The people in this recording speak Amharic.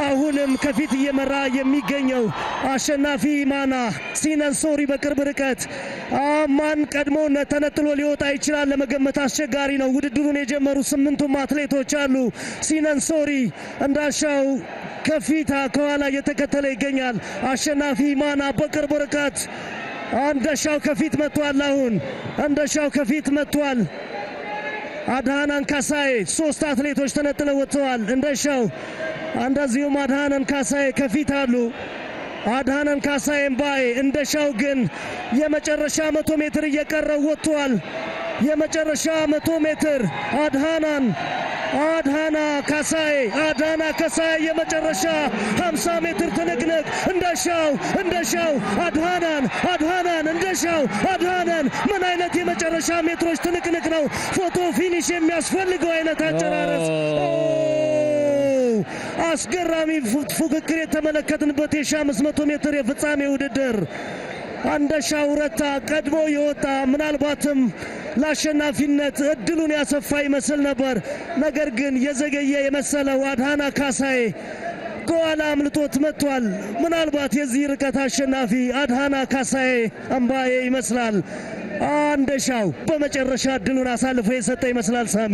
አሁንም ከፊት እየመራ የሚገኘው አሸናፊ ማና ሲነን ሶሪ በቅርብ ርቀት ማን ቀድሞ ተነጥሎ ሊወጣ ይችላል ለመገመት አስቸጋሪ ነው። ውድድሩን የጀመሩ 8ቱም አትሌቶች አሉ። ሲነን ሶሪ እንዳሻው ከፊት ከኋላ እየተከተለ ይገኛል። አሸናፊ ማና በቅርብ ርቀት እንደሻው ከፊት መጥቷል። አሁን እንደሻው ከፊት መጥቷል። አድሃናን ካሳዬ 3 አትሌቶች ተነጥለው ወጥተዋል። እንደሻው እንደዚሁም አድሃናን ካሳዬ ከፊት አሉ። አድሃናን ካሳዬ ባይ እንደሻው ግን የመጨረሻ 100 ሜትር እየቀረው ወጥቷል። የመጨረሻ 100 ሜትር አድሃና ካሳዬ የመጨረሻ 50 ሜትር ትንቅንቅ እንደሻው አድሃናን እንደሻው አድሃናን ምን አይነት የመጨረሻ ሜትሮች ትንቅንቅ ነው። ፎቶ ፊኒሽ የሚያስፈልገው አይነት አጨራረስ አስገራሚ ፉክክር የተመለከትንበት የ1500 ሜትር የፍጻሜ ውድድር እንደሻው ረታ ቀድሞ የወጣ ምናልባትም ለአሸናፊነት እድሉን ያሰፋ ይመስል ነበር። ነገር ግን የዘገየ የመሰለው አድሃና ካሳዬ ከኋላ አምልጦት መጥቷል። ምናልባት የዚህ ርቀት አሸናፊ አድሃና ካሳዬ አምባዬ ይመስላል። እንደሻው በመጨረሻ እድሉን አሳልፎ የሰጠ ይመስላል። ሳሚ